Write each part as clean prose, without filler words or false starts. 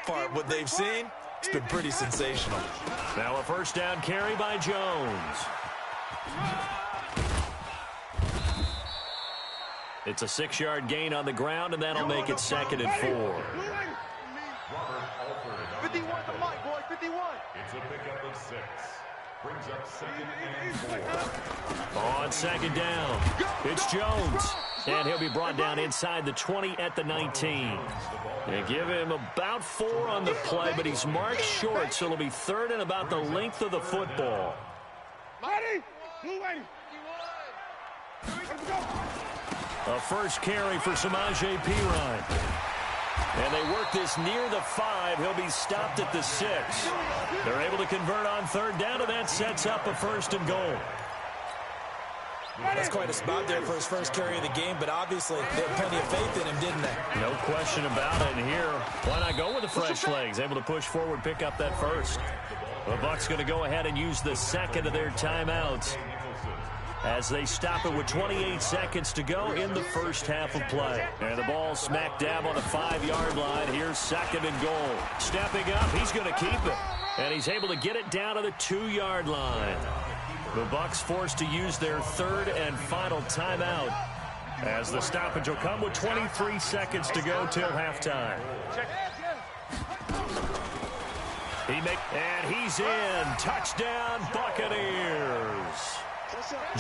part, what they've seen, it's been pretty sensational. Now a first down carry by Jones. It's a 6-yard gain on the ground, and that'll make it 2nd and 4. 51 to Mike, boy, 51. It's a pickup of 6. Brings up 2nd and 4. On 2nd down, it's Jones. And he'll be brought down inside the 20 at the 19. They give him about 4 on the play, but he's marked short, so it'll be 3rd and about the length of the football. A first carry for Samaje Perine. And they work this near the 5. He'll be stopped at the 6. They're able to convert on 3rd down, and that sets up a 1st and goal. That's quite a spot there for his first carry of the game, but obviously they had plenty of faith in him, didn't they? No question about it. And here, why not go with the fresh legs? Able to push forward, pick up that 1st. The Bucs going to go ahead and use the 2nd of their timeouts as they stop it with 28 seconds to go in the first half of play. And the ball smack dab on the 5-yard line. Here's 2nd and goal. Stepping up, he's going to keep it. And he's able to get it down to the 2-yard line. The Bucs forced to use their 3rd and final timeout as the stoppage will come with 23 seconds to go till halftime. And he's in. Touchdown, Buccaneers.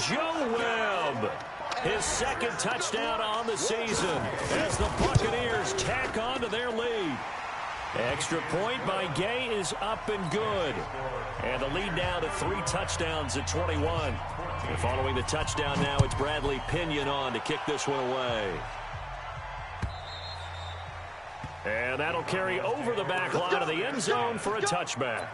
Joe Webb, his 2nd touchdown on the season as the Buccaneers tack on to their lead. Extra point by Gay is up and good. And the lead now to 3 touchdowns at 21. And following the touchdown now, it's Bradley Pinion on to kick this one away. And that'll carry over the back line of the end zone for a touchback.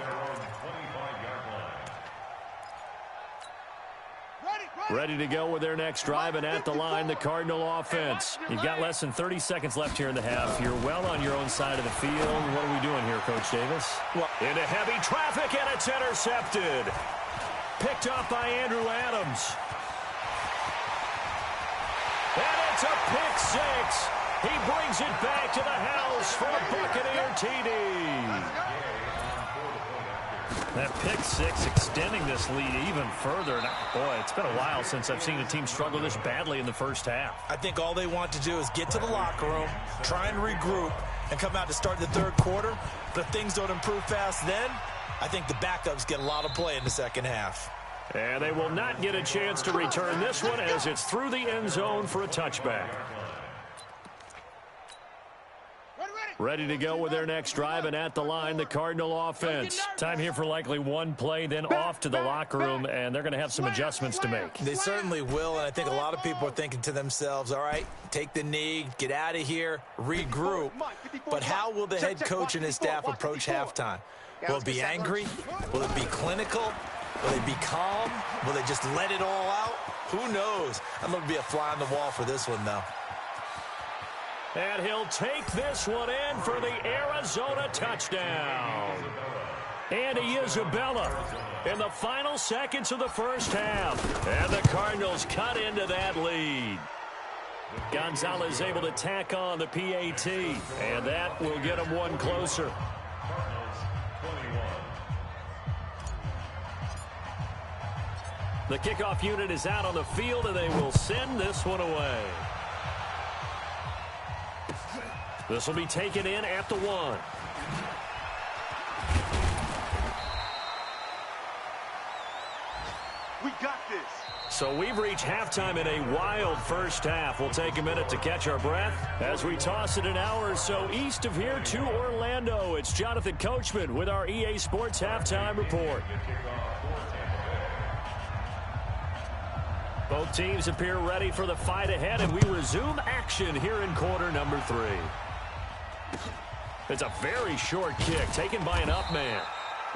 Ready to go with their next drive, and at the line, the Cardinal offense. You've got less than 30 seconds left here in the half. You're well on your own side of the field. What are we doing here, Coach Davis? Well, into heavy traffic, and it's intercepted. Picked off by Andrew Adams. And it's a pick 6. He brings it back to the house for a Buccaneer TD. That pick 6 extending this lead even further. And boy, it's been a while since I've seen a team struggle this badly in the first half. I think all they want to do is get to the locker room, try and regroup, and come out to start the 3rd quarter. But if things don't improve fast then, I think the backups get a lot of play in the 2nd half. And they will not get a chance to return this one as it's through the end zone for a touchback. Ready to go with their next drive, and at the line, the Cardinal offense. Time here for likely one play, then off to the locker room, and they're going to have some adjustments to make. They certainly will, and I think a lot of people are thinking to themselves, all right, take the knee, get out of here, regroup. But how will the head coach and his staff approach halftime? Will it be angry? Will it be clinical? Will they be calm? Will they just let it all out? Who knows? I'm going to be a fly on the wall for this one, though. And he'll take this one in for the Arizona touchdown. Andy Isabella in the final seconds of the first half. And the Cardinals cut into that lead. Gonzalez able to tack on the PAT. And that will get him one closer. The kickoff unit is out on the field, and they will send this one away. This will be taken in at the 1. We got this. So we've reached halftime in a wild first half. We'll take a minute to catch our breath as we toss it an hour or so east of here to Orlando. It's Jonathan Coachman with our EA Sports Halftime Report. Both teams appear ready for the fight ahead, and we resume action here in quarter number 3. It's a very short kick taken by an up man.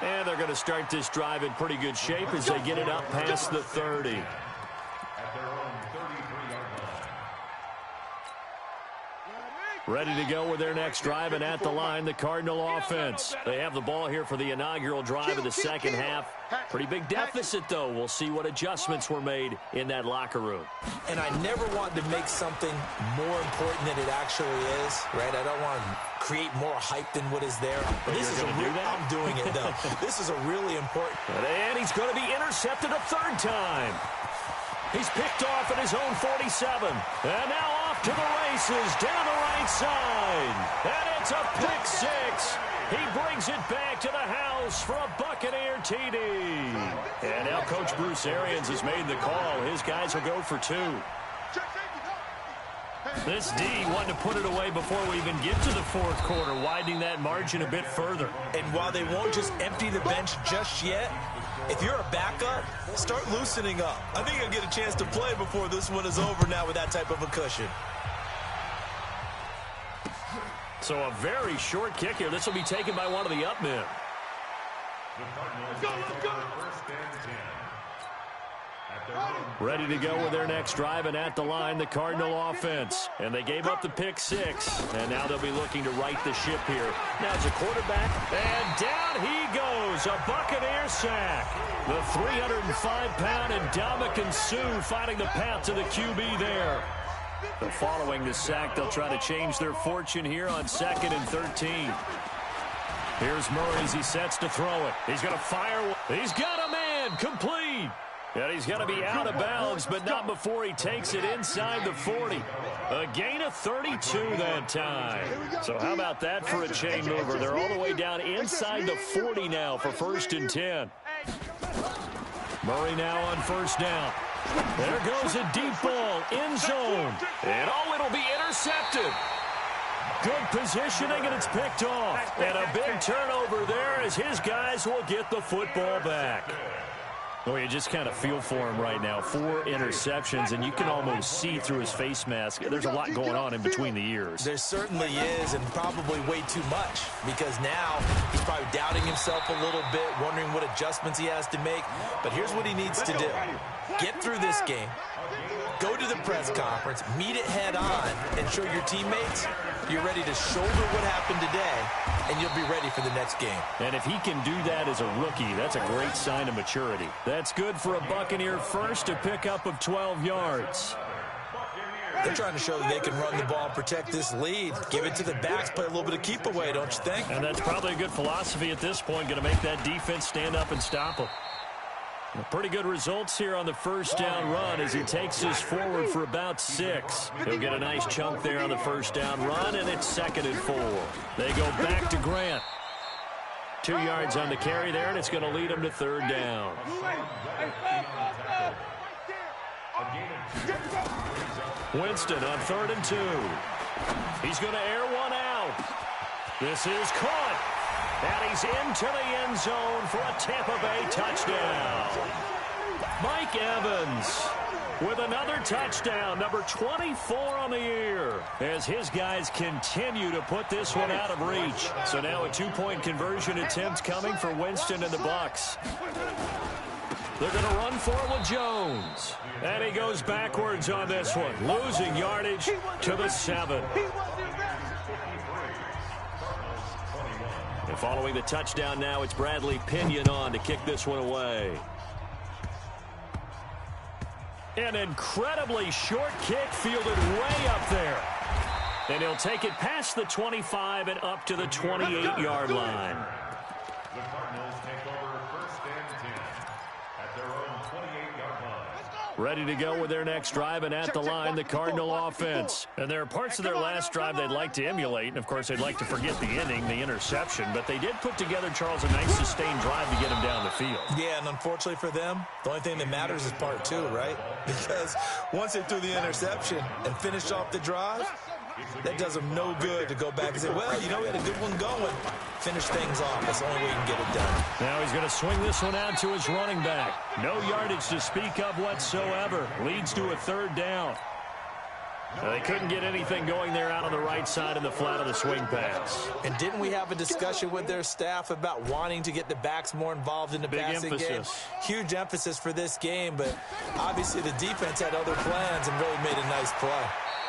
And they're going to start this drive in pretty good shape as they get it up past the 30. Ready to go with their next drive, and at the line, the Cardinal offense. They have the ball here for the inaugural drive of the second half. Pretty big deficit, though. We'll see what adjustments were made in that locker room. And I never want to make something more important than it actually is, right? I don't want to create more hype than what is there. But this is I'm doing it, though. This is a really important. And he's going to be intercepted a third time. He's picked off at his own 47. And now off to the races down the right side. And it's a pick six. He brings it back to the house for a Buccaneer TD. And now Coach Bruce Arians has made the call. His guys will go for two. This D wanted to put it away before we even get to the fourth quarter, widening that margin a bit further. And while they won't just empty the bench just yet, if you're a backup, start loosening up. I think you'll get a chance to play before this one is over now with that type of a cushion. So a very short kick here. This will be taken by one of the up men. Ready to go with their next drive, and at the line, the Cardinal offense. And they gave up the pick six, and now they'll be looking to right the ship here. Now it's a quarterback, and down he goes, a Buccaneer sack. The 305-pound Ndamukong Suh finding the path to the QB there. So following the sack, they'll try to change their fortune here on 2nd and 13. Here's Murray as he sets to throw it. He's going to fire. He's got a man, complete. And he's going to be out of bounds, but not before he takes it inside the 40. A gain of 32 that time. So how about that for a chain mover? They're all the way down inside the 40 now for 1st and 10. Murray now on 1st down. There goes a deep ball, end zone. And it'll be intercepted. Good positioning, and it's picked off. And a big turnover there as his guys will get the football back. Well, you just kind of feel for him right now. 4 interceptions, and you can almost see through his face mask. There's a lot going on in between the ears. There certainly is, and probably way too much, because now he's probably doubting himself a little bit, wondering what adjustments he has to make. But here's what he needs to do. Get through this game. Go to the press conference, meet it head on, and show your teammates you're ready to shoulder what happened today, and you'll be ready for the next game. And if he can do that as a rookie, that's a great sign of maturity. That's good for a Buccaneer first, a pickup of 12 yards. They're trying to show that they can run the ball, protect this lead, give it to the backs, play a little bit of keep away, don't you think? And that's probably a good philosophy at this point, going to make that defense stand up and stop them. Pretty good results here on the 1st down run as he takes us forward for about 6. He'll get a nice chunk there on the 1st down run, and it's 2nd and 4. They go back to Grant. 2 yards on the carry there, and it's going to lead him to 3rd down. Winston on 3rd and 2. He's going to air one out. This is caught. And he's into the end zone for a Tampa Bay touchdown. Mike Evans with another touchdown, number 24 on the year, as his guys continue to put this one out of reach. So now a 2-point conversion attempt coming for Winston and the Bucs. They're going to run for it with Jones. And he goes backwards on this one, losing yardage to the 7. And following the touchdown now, it's Bradley Pinion on to kick this one away. An incredibly short kick fielded way up there. And he'll take it past the 25 and up to the 28-yard line. The Cardinals take over 1st and 10 at their own 28-yard line. Ready to go with their next drive, and at the line, the Cardinal offense. And there are parts of their last drive they'd like to emulate, and of course they'd like to forget the inning, the interception, but they did put together, Charles, a nice sustained drive to get him down the field. Yeah, and unfortunately for them, the only thing that matters is part 2, right? Because once they threw the interception and finished off the drive, that does them no good to go back and say, well, you know, we had a good one going. Finish things off. That's the only way you can get it done. Now he's going to swing this one out to his running back. No yardage to speak of whatsoever. Leads to a 3rd down. They couldn't get anything going there out on the right side of the flat of the swing pass. And didn't we have a discussion with their staff about wanting to get the backs more involved in the passing game? Huge emphasis for this game, but obviously the defense had other plans and really made a nice play.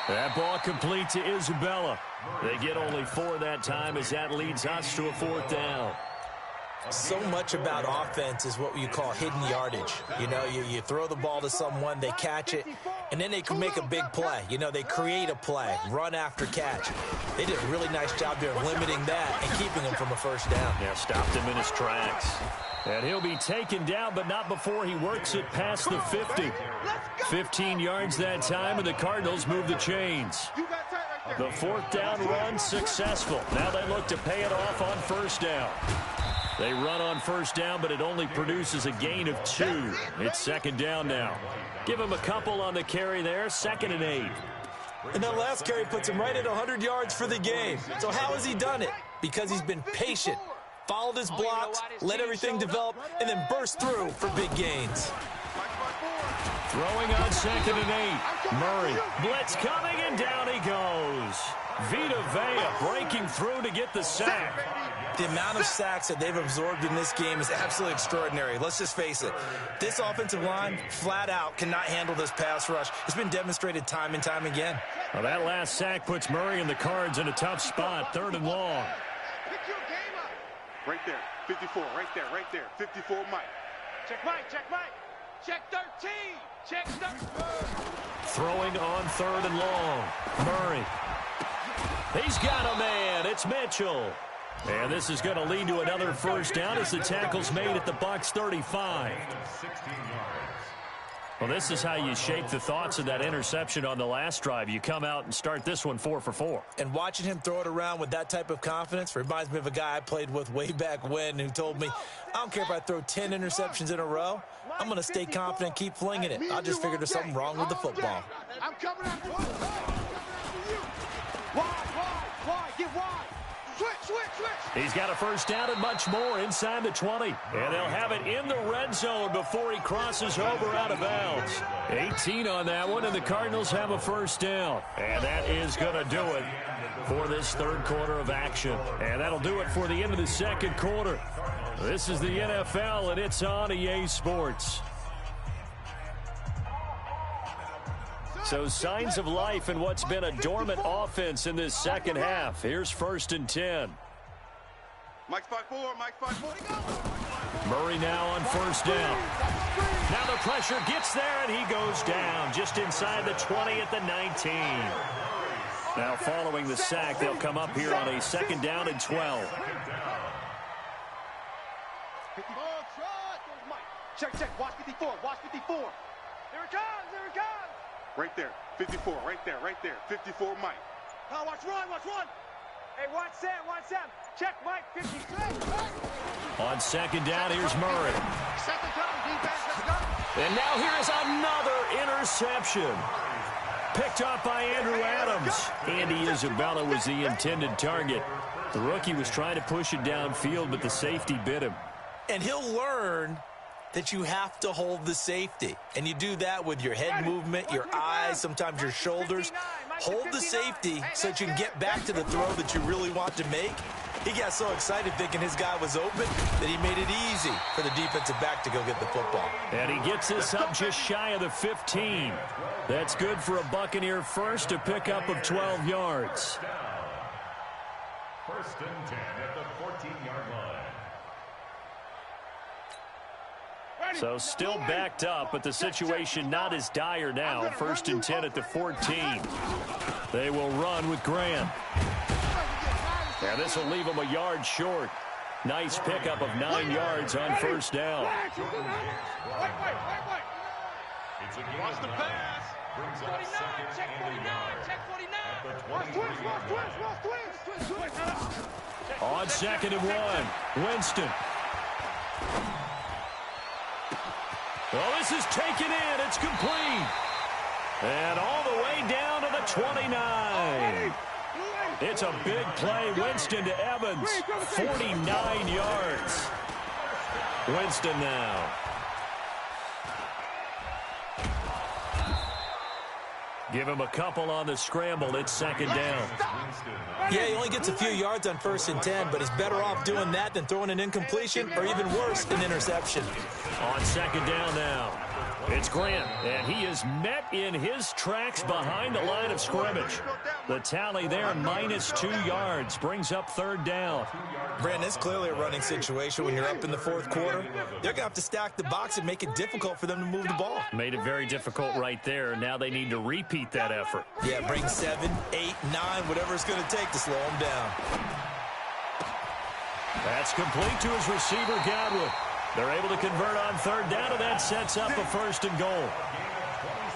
That ball complete to Isabella. They get only 4 that time as that leads us to a 4th down. So much about offense is what you call hidden yardage. You know, you throw the ball to someone, they catch it, and then they can make a big play. You know, they create a play, run after catch. They did a really nice job there of limiting that and keeping him from a first down. Yeah, stopped him in his tracks. And he'll be taken down, but not before he works it past the 50. 15 yards that time, and the Cardinals move the chains. The 4th down run successful. Now they look to pay it off on first down. They run on first down, but it only produces a gain of 2. It's 2nd down now. Give him a couple on the carry there, 2nd and 8. And that last carry puts him right at 100 yards for the game. So how has he done it? Because he's been patient, followed his blocks, let everything develop, and then burst through for big gains. Throwing on 2nd and 8. Murray, blitz coming, and down he goes. Vita Vea breaking through to get the sack. The amount of sacks that they've absorbed in this game is absolutely extraordinary. Let's just face it. This offensive line, flat out, cannot handle this pass rush. It's been demonstrated time and time again. Well, that last sack puts Murray and the Cards in a tough spot, 3rd and long. Right there, 54, right there, 54 Mike. Check Mike, check 13, check 13. Throwing on 3rd and long. Murray. He's got a man. It's Mitchell. And this is going to lead to another first down as the tackle's made at the Bucs 35. Well, this is how you shape the thoughts of that interception on the last drive. You come out and start this one 4 for 4. And watching him throw it around with that type of confidence reminds me of a guy I played with way back when who told me, I don't care if I throw 10 interceptions in a row. I'm going to stay confident, keep flinging it. I just figured there's something wrong with the football. I'm coming after you. Wide, get wide. Switch. He's got a first down and much more inside the 20. And they'll have it in the red zone before he crosses over out of bounds. 18 on that one, and the Cardinals have a first down. And that is going to do it for this 3rd quarter of action. And that'll do it for the end of the 2nd quarter. This is the NFL, and it's on EA Sports. So signs of life in what's been a dormant offense in this 2nd half. Here's 1st and 10. Mike 5-4. Murray now on first down. Now the pressure gets there, and he goes down just inside the 20 at the 19. Now following the sack, they'll come up here on a 2nd down and 12. Check. Watch 54. Here it comes. Right there, 54, right there, 54 Mike. Oh, watch run. Hey, watch Sam. Check Mike, 53. On 2nd down, here's Murray. Second down, defense, let's go. And now here is another interception. Picked up by Andrew Adams. Andy Isabella was the intended target. The rookie was trying to push it downfield, but the safety bit him. And he'll learn that you have to hold the safety. And you do that with your head movement, your eyes, sometimes your shoulders. Hold the safety so that you can get back to the throw that you really want to make. He got so excited thinking his guy was open that he made it easy for the defensive back to go get the football. And he gets this up just shy of the 15. That's good for a Buccaneer first, a pickup of 12 yards. 1st and 10 at the 14-yard line. So still backed up, but the situation not as dire now. 1st and 10 at the 14. They will run with Graham. And this will leave them a yard short. Nice pickup of 9 yards on first down. Watch the pass. 49, check 49. On 2nd and 1, Winston. Well, this is taken in. It's complete. And all the way down to the 29. It's a big play. Winston to Evans. 49 yards. Winston now. Give him a couple on the scramble. It's 2nd down. Yeah, he only gets a few yards on 1st and 10, but he's better off doing that than throwing an incompletion or even worse, an interception. On 2nd down now. It's Grant, and he is met in his tracks behind the line of scrimmage. The tally there, -2 yards, brings up 3rd down. Brandon, it's clearly a running situation when you're up in the 4th quarter. They're going to have to stack the box and make it difficult for them to move the ball. Made it very difficult right there. Now they need to repeat that effort. Yeah, bring 7, 8, 9, whatever it's going to take to slow them down. That's complete to his receiver, Godwin. They're able to convert on 3rd down, and that sets up a 1st and goal.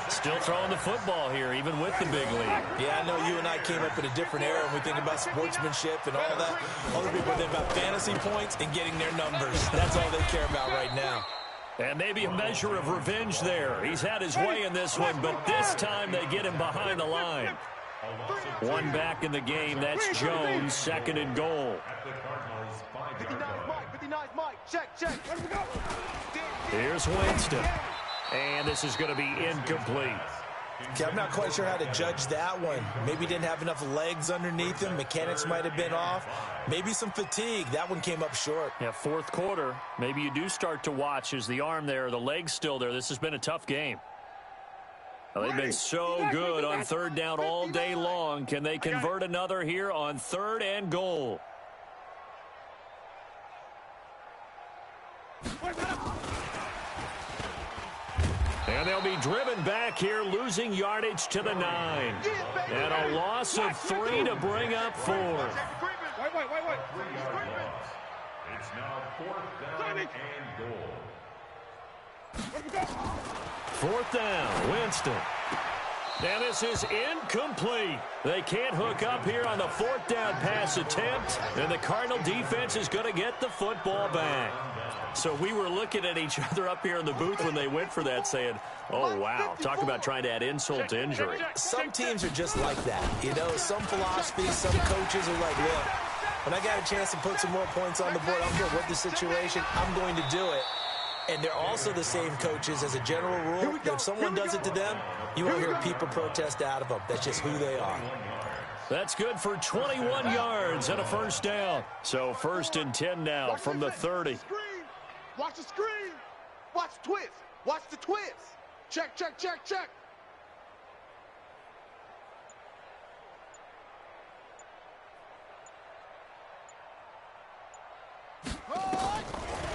Still throwing the football here, even with the big lead. Yeah, I know you and I came up in a different era when we think about sportsmanship and all that. Other people think about fantasy points and getting their numbers. That's all they care about right now. And maybe a measure of revenge there. He's had his way in this one, but this time they get him behind the line. One back in the game. That's Jones, 2nd and goal. 59 Mike. Check. Where do we go? Here's Winston. And this is going to be incomplete. Okay, I'm not quite sure how to judge that one. Maybe he didn't have enough legs underneath him. Mechanics might have been off. Maybe some fatigue. That one came up short. Yeah, 4th quarter. Maybe you do start to watch. Is the arm there, the leg's still there? This has been a tough game. Well, they've been so good on 3rd down all day long. Can they convert another here on 3rd and goal? And they'll be driven back here, losing yardage to the 9. And a loss of 3 to bring up 4. Wait. It's now 4th down and goal. 4th down, Winston. And this is incomplete. They can't hook up here on the 4th down pass attempt. And the Cardinal defense is going to get the football back. So we were looking at each other up here in the booth when they went for that saying, oh, wow, talk about trying to add insult to injury. Some teams are just like that. You know, some philosophies, some coaches are like, look, when I got a chance to put some more points on the board, I'm good with the situation. I'm going to do it. And they're also the same coaches as a general rule that if someone does it to them, you won't hear people protest out of them. That's just who they are. That's good for 21 yards and a 1st down. So 1st and 10 now from the 30. Watch the screen. Watch the twist. Watch the twist. Check.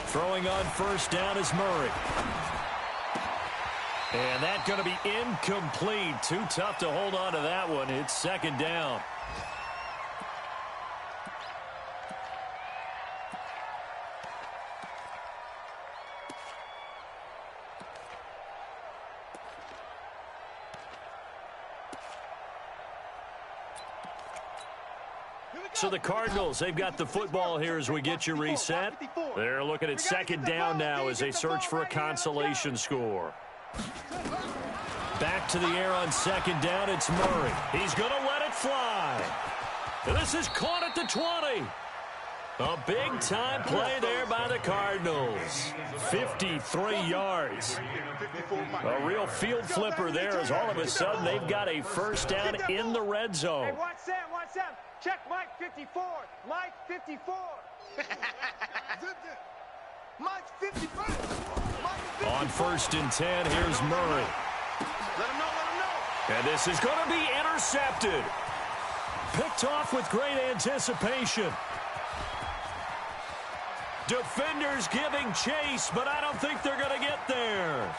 Throwing on 1st down is Murray. And that's going to be incomplete. Too tough to hold on to that one. It's 2nd down. So the Cardinals, they've got the football here as we get you reset. They're looking at 2nd down now as they search for a consolation score. Back to the air on 2nd down, it's Murray. He's going to let it fly. And this is caught at the 20. A big-time play there by the Cardinals. 53 yards. A real field flipper there as all of a sudden they've got a 1st down in the red zone. Hey, watch Sam. Check Mike 54. Mike 54. Mike 54. On 1st and 10, here's Murray. Let him know. And this is going to be intercepted. Picked off with great anticipation. Defenders giving chase, but I don't think they're going to get there.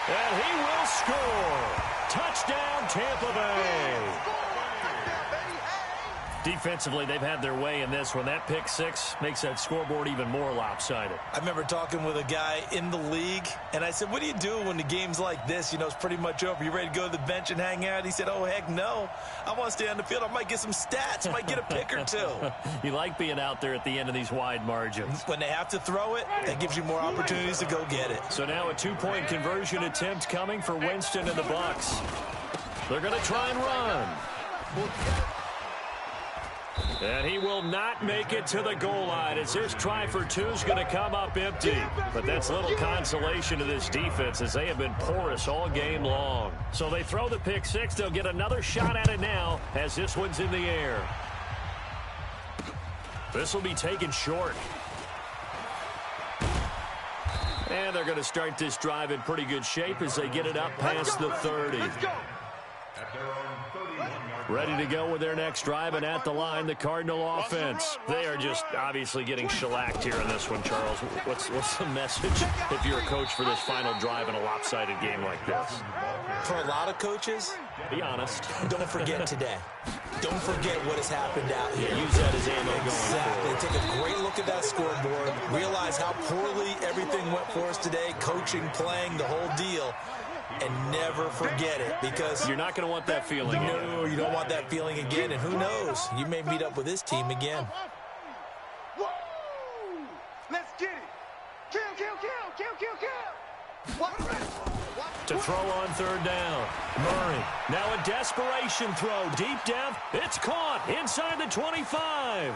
And he will score. Touchdown, Tampa Bay. Defensively, they've had their way in this one. That pick 6 makes that scoreboard even more lopsided. I remember talking with a guy in the league, and I said, what do you do when the game's like this? You know, it's pretty much over. You ready to go to the bench and hang out? He said, oh, heck no. I want to stay on the field. I might get some stats. I might get a pick or two. You like being out there at the end of these wide margins. When they have to throw it, that gives you more opportunities to go get it. So now a 2-point conversion attempt coming for Winston and the Bucs. They're going to try and run. And he will not make it to the goal line as this try for 2 is going to come up empty. But that's little consolation to this defense as they have been porous all game long. So they throw the pick 6. They'll get another shot at it now as this one's in the air. This will be taken short. And they're going to start this drive in pretty good shape as they get it up past the 30. Ready to go with their next drive, and at the line, the Cardinal offense. They are just obviously getting shellacked here in this one, Charles. What's the message if you're a coach for this final drive in a lopsided game like this? For a lot of coaches, be honest. Don't forget today. Don't forget what has happened out here. Use that as ammo going Exactly. forward. Take a great look at that scoreboard. Realize how poorly everything went for us today. Coaching, playing, the whole deal. And never forget it, because you're not going to want that feeling again. No, you don't want that feeling again. And who knows? You may meet up with this team again. Woo! Let's get it. Kill, kill, kill, kill, kill, kill. What? To throw on third down. Murray. Now a desperation throw. Deep down. It's caught inside the 25.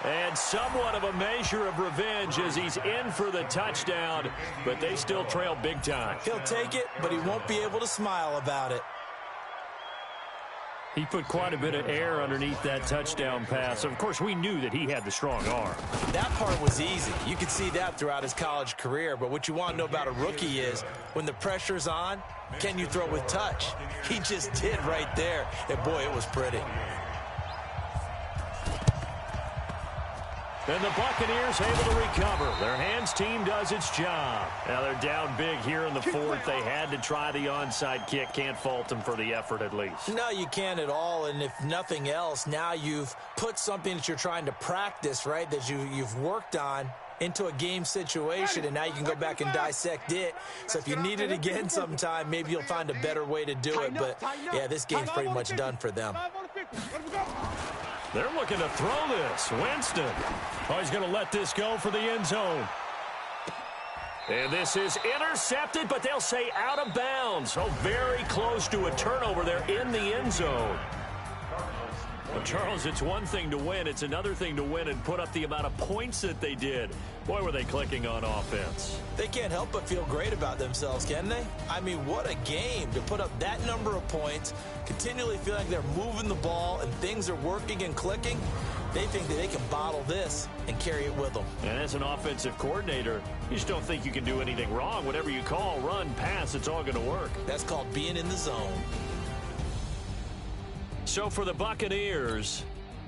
And somewhat of a measure of revenge as he's in for the touchdown, but they still trail big time. He'll take it, but he won't be able to smile about it. He put quite a bit of air underneath that touchdown pass. Of course, we knew that he had the strong arm. That part was easy. You could see that throughout his college career, but what you want to know about a rookie is when the pressure's on, can you throw with touch? He just did right there, and boy, it was pretty. And the Buccaneers able to recover. Their hands team does its job. Now they're down big here in the fourth. They had to try the onside kick. Can't fault them for the effort at least. No, you can't at all. And if nothing else, now you've put something that you're trying to practice, right, that you've worked on into a game situation, and now you can go back and dissect it. So if you need it again sometime, maybe you'll find a better way to do it. But, yeah, this game's pretty much done for them. They're looking to throw this. Winston. Oh, he's going to let this go for the end zone. And this is intercepted, but they'll say out of bounds. Oh, very close to a turnover there in the end zone. Well, Charles, it's one thing to win. It's another thing to win and put up the amount of points that they did. Boy, were they clicking on offense. They can't help but feel great about themselves, can they? I mean, what a game to put up that number of points, continually feeling like they're moving the ball and things are working and clicking. They think that they can bottle this and carry it with them. And as an offensive coordinator, you just don't think you can do anything wrong. Whatever you call, run, pass, it's all going to work. That's called being in the zone. So for the Buccaneers,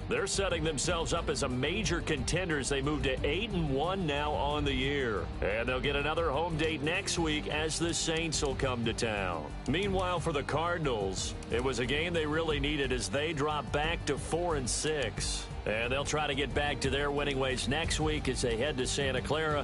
they're setting themselves up as a major contender as they move to 8-1 now on the year. And they'll get another home date next week as the Saints will come to town. Meanwhile, for the Cardinals, it was a game they really needed as they drop back to 4-6. And they'll try to get back to their winning ways next week as they head to Santa Clara